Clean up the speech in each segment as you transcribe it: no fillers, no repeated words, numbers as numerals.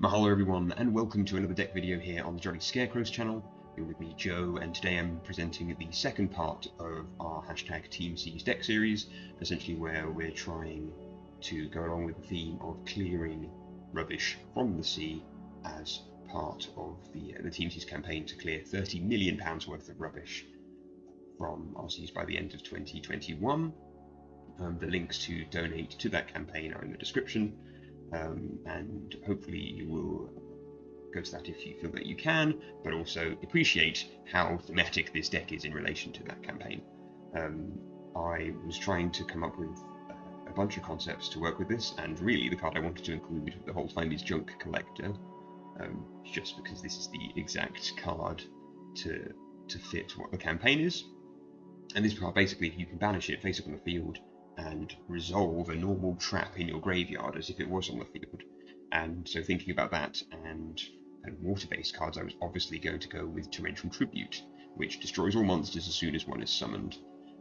Mahalo everyone, and welcome to another deck video here on the Jolly Scarecrows channel. You're with me, Joe, and today I'm presenting the second part of our hashtag Team Seas deck series, essentially where we're trying to go along with the theme of clearing rubbish from the sea as part of the Team Seas campaign to clear £30 million worth of rubbish from our seas by the end of 2021. The links to donate to that campaign are in the description. And hopefully you will go to that if you feel that you can, but also appreciate how thematic this deck is in relation to that campaign. I was trying to come up with a bunch of concepts to work with this, and really the card I wanted to include the whole time is Junk Collector, just because this is the exact card to fit what the campaign is. And this card, basically, you can banish it face up on the field and resolve a normal trap in your graveyard as if it was on the field. And so thinking about that and water-based cards, I was obviously going to go with Torrential Tribute, which destroys all monsters as soon as one is summoned.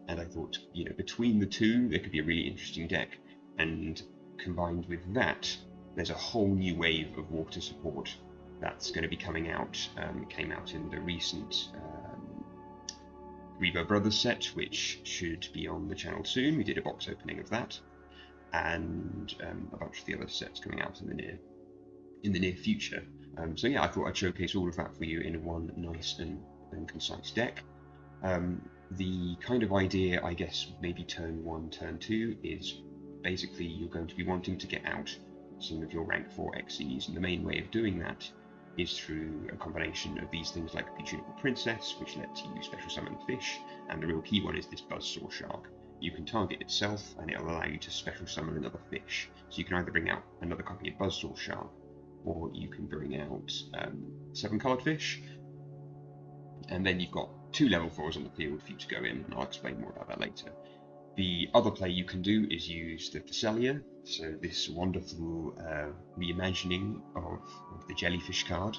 And I thought, you know, between the two, there could be a really interesting deck. And combined with that, there's a whole new wave of water support that's going to be coming out. It came out in the recent Revo Brothers set, which should be on the channel soon. We did a box opening of that, and a bunch of the other sets coming out in the near future. So yeah, I thought I'd showcase all of that for you in one nice and concise deck. The kind of idea, I guess, maybe turn 1, turn 2, is basically you're going to be wanting to get out some of your rank 4 XEs, and the main way of doing that is through a combination of these things like the Juniper Princess, which lets you special summon fish, and the real key one is this Buzzsaw Shark. You can target itself, and it'll allow you to special summon another fish. So you can either bring out another copy of Buzzsaw Shark, or you can bring out 7 coloured fish, and then you've got 2 level 4s on the field for you to go in, and I'll explain more about that later. The other play you can do is use the Thessalia, so this wonderful reimagining of the jellyfish card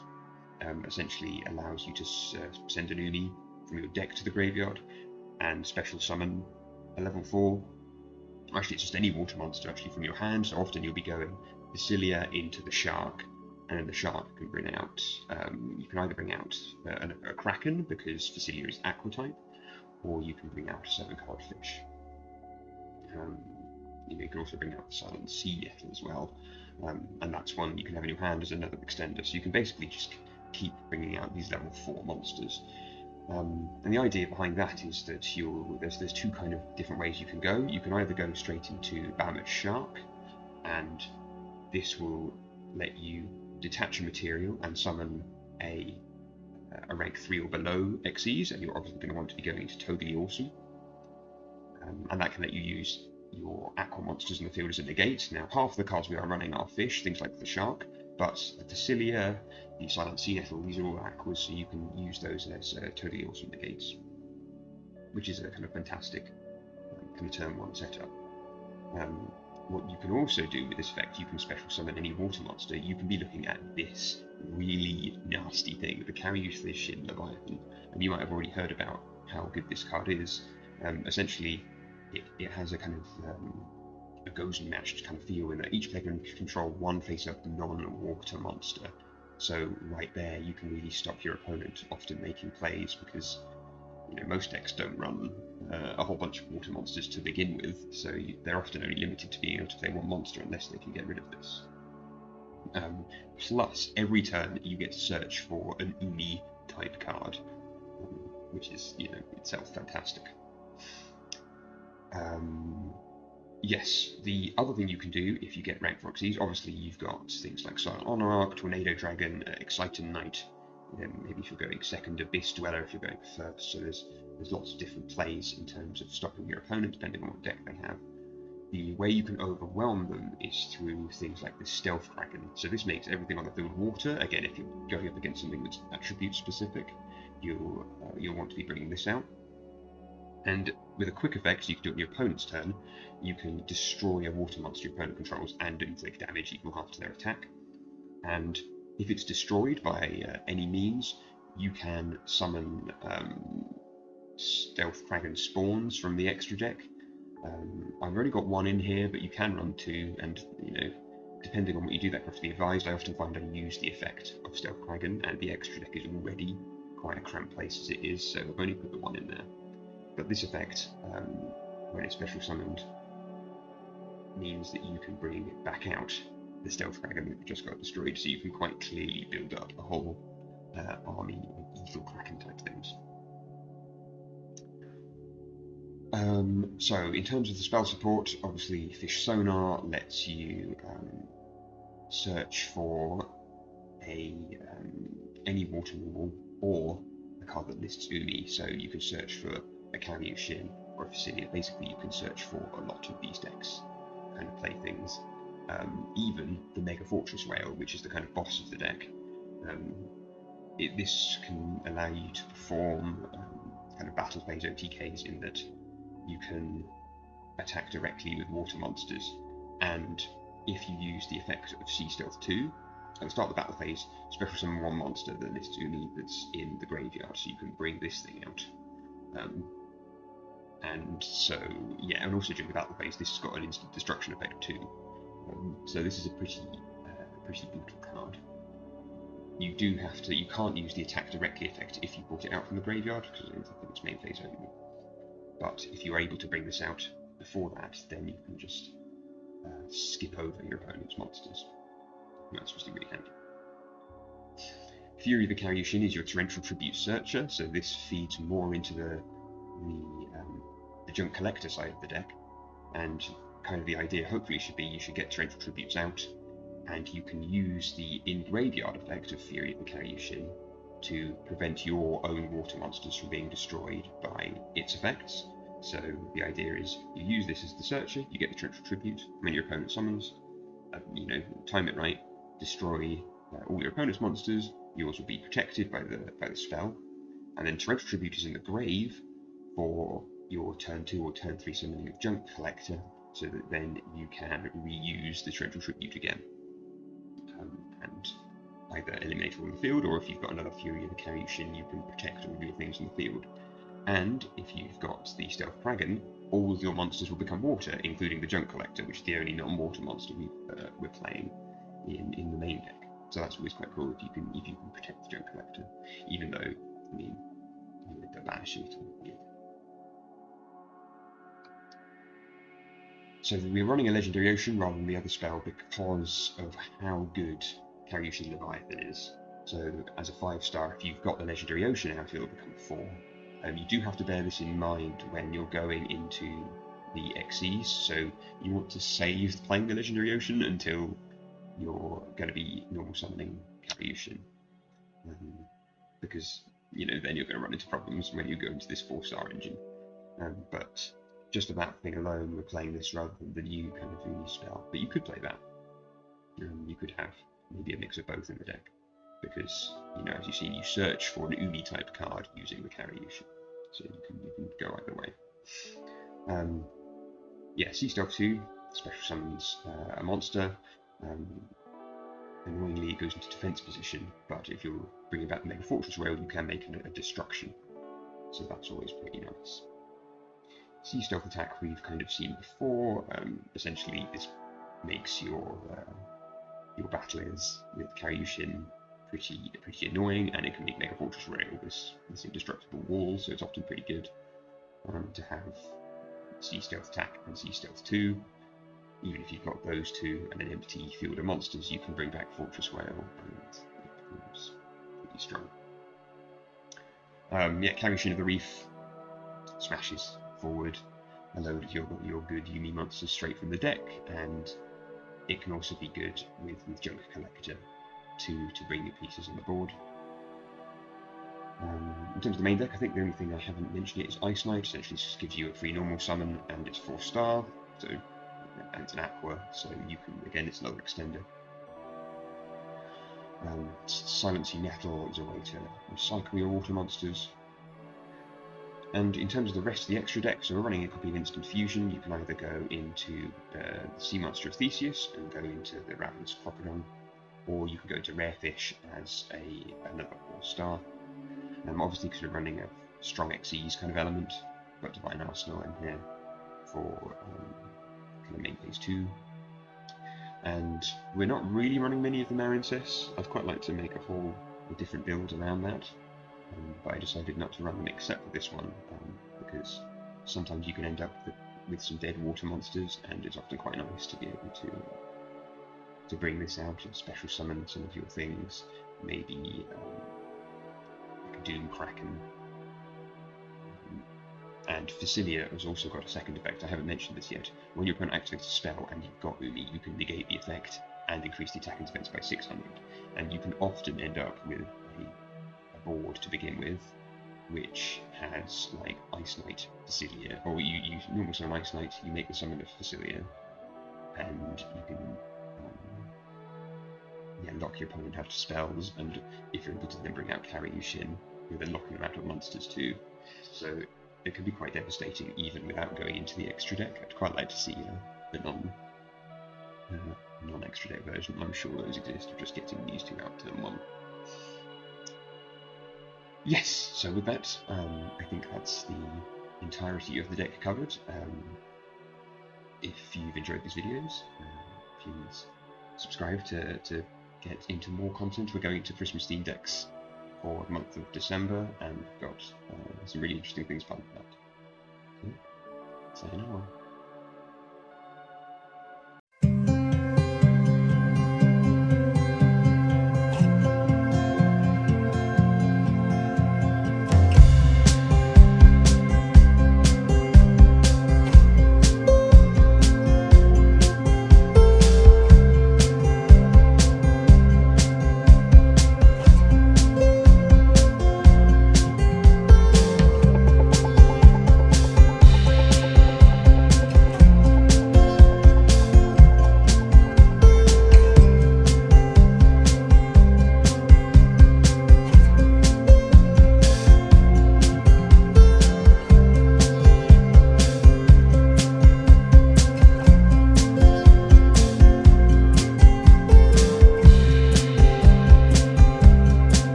essentially allows you to send an Uni from your deck to the graveyard and special summon a level 4. Actually, it's just any water monster actually from your hand, so often you'll be going Thessalia into the shark, and then the shark can bring out, you can either bring out a Kraken, because Thessalia is Aqua type, or you can bring out a 7 coloured fish. You can also bring out the Silent Sea Nettle as well, and that's one you can have in your hand as another extender, so you can basically just keep bringing out these level 4 monsters. And the idea behind that is that there's 2 kind of different ways you can go. You can either go straight into Bahamut Shark, and this will let you detach a material and summon a rank 3 or below XEs, and you're obviously going to want to be going into Totally Awesome. And that can let you use your aqua monsters in the field as a negate. Now, half of the cards we are running are fish, things like the shark, but the Thessalia, the Silent Sea Nettle, these are all aquas, so you can use those as Totally Awesome negates, which is a kind of fantastic kind of turn 1 setup. What you can also do with this effect, you can special summon any water monster. You can be looking at this really nasty thing, the Kairyu-Shin Leviathan, and you might have already heard about how good this card is. Essentially, it has a kind of a goes and matched kind of feel in that each player can control 1 face-up non-water monster. So right there, you can really stop your opponent often making plays, because most decks don't run a whole bunch of water monsters to begin with, so they're often only limited to being able to play 1 monster unless they can get rid of this. Plus, every turn you get to search for an Uni type card, which is itself fantastic. Yes, the other thing you can do if you get rank 4 XEs, obviously you've got things like Silent Monarch, Tornado Dragon, Exciton Knight, maybe if you're going second, Abyss Dweller if you're going first, so there's lots of different plays in terms of stopping your opponent depending on what deck they have. The way you can overwhelm them is through things like the Stealth Kraken, so this makes everything on the field water. Again, if you're going up against something that's attribute specific, you'll want to be bringing this out. And with a quick effect, so you can do it on your opponent's turn, you can destroy a water monster your opponent controls and inflict damage equal half to their attack. And if it's destroyed by any means, you can summon Stealth Kraken spawns from the extra deck. I've already got 1 in here, but you can run 2, and depending on what you do, that have to be advised. I often find I use the effect of Stealth Dragon, and the extra deck is already quite a cramped place as it is, so I've only put the one in there. But this effect, when it's special summoned, means that you can bring back out the Stealth Dragon that just got destroyed, so you can quite clearly build up a whole army of Evil Kraken type things. So in terms of the spell support, obviously Fish Sonar lets you search for any water normal or a card that lists Umi, so you can search for a Kairyu-Shin or a Facilia. Basically you can search for a lot of these decks kind of play things. Even the Mega Fortress Whale, which is the kind of boss of the deck, this can allow you to perform kind of battle phase OTKs in that you can attack directly with water monsters, and if you use the effect of Sea Stealth 2, at the start of the battle phase, special summon one monster that lists Umi that's in the graveyard, so you can bring this thing out. And so, yeah, and also during the battle phase, this has got an instant destruction effect too. So this is a pretty brutal card. You can't use the attack directly effect if you brought it out from the graveyard, because I think it's main phase only. But if you're able to bring this out before that, then you can just skip over your opponent's monsters. And that's just really handy. Fury the Kairyu-Shin is your torrential tribute searcher, so this feeds more into the junk collector side of the deck, and kind of the idea hopefully should be you should get torrential tributes out, and you can use the in-graveyard effect of Fury of the Kairyu-Shin to prevent your own water monsters from being destroyed by its effects. So the idea is you use this as the searcher, you get the torrential tribute, when your opponent summons, time it right, destroy all your opponent's monsters, yours will be protected by the spell, and then torrential tribute is in the grave for your turn 2 or turn 3 summoning of Junk Collector, so that then you can reuse the torrential tribute again, and either eliminate all in the field, or if you've got another Fury of the Kairyu-Shin, you can protect all of your things in the field. And if you've got the Stealth Dragon, all of your monsters will become water, including the Junk Collector, which is the only non-water monster we're playing in the main deck. So that's always quite cool if you can protect the Junk Collector, even though, I mean, the banish it. So we're running a Legendary Ocean rather than the other spell because of how good Kairyu-Shin Leviathan is. So as a 5-star, if you've got the Legendary Ocean out, it'll become 4. You do have to bear this in mind when you're going into the XEs, so you want to save playing the Legendary Ocean until you're going to be normal summoning Kairyu-Shin, because then you're going to run into problems when you go into this 4-star engine. But just for that thing alone, we're playing this rather than the new kind of Umi spell. But you could play that. You could have maybe a mix of both in the deck, because as you've seen, you search for an Umi type card using the Kairyu-Shin, so you can go either way. Yeah, Sea Stealth 2 special summons a monster. Annoyingly, it goes into defense position, but if you're bringing back the Mega Fortress Whale, you can make a destruction, so that's always pretty nice. Sea Stealth attack we've kind of seen before. Essentially, this makes your battlers with Kairyu-Shin pretty annoying, and it can make Mega Fortress Whale this indestructible wall, so it's often pretty good to have Sea Stealth attack and Sea Stealth 2. Even if you've got those two and an empty field of monsters, you can bring back Fortress Whale, and it becomes pretty strong. Yeah, Kairyu-Shin of the Reef smashes forward a load of your good Umi monsters straight from the deck, and it can also be good with Junk Collector to bring your pieces on the board. In terms of the main deck, I think the only thing I haven't mentioned yet is Ice Knight. Essentially, just gives you a free normal summon, and it's 4-star, and it's an aqua, so you can, again, it's another extender. Silencing Nettle is a way to recycle your water monsters. And in terms of the rest of the extra deck, so we're running a copy of Instant Fusion. You can either go into the Sea Monster of Theseus and go into the Ravenous Crocodile, or you can go into Rare Fish as another 4-star. Obviously, because we're running a strong XEs kind of element, got Divine Arsenal in here for kind of main phase 2. and we're not really running many of the Marincess. I'd quite like to make a different build around that, but I decided not to run them except for this one, because sometimes you can end up with some dead water monsters, and it's often quite nice to be able to bring this out and special summon some of your things, maybe like a Doom Kraken. And Facilia has also got a second effect. I haven't mentioned this yet. When your opponent activates a spell and you've got Umi, you can negate the effect and increase the attack and defense by 600. And you can often end up with a board to begin with, which has like Ice Knight Facilia, or you normal summon Ice Knight, you make the summon of Facilia, and you can lock your opponent out of spells, and if you're able to then bring out Kairyu-Shin, you're then locking them out of monsters too. So it can be quite devastating even without going into the extra deck. I'd quite like to see the non-extra deck version. I'm sure those exist, of just getting these two out turn 1. Yes, so with that, I think that's the entirety of the deck covered. If you've enjoyed these videos, please subscribe to get into more content. We're going to Christmas themed decks for the month of December, and we've got some really interesting things planned for that. So, sayonara.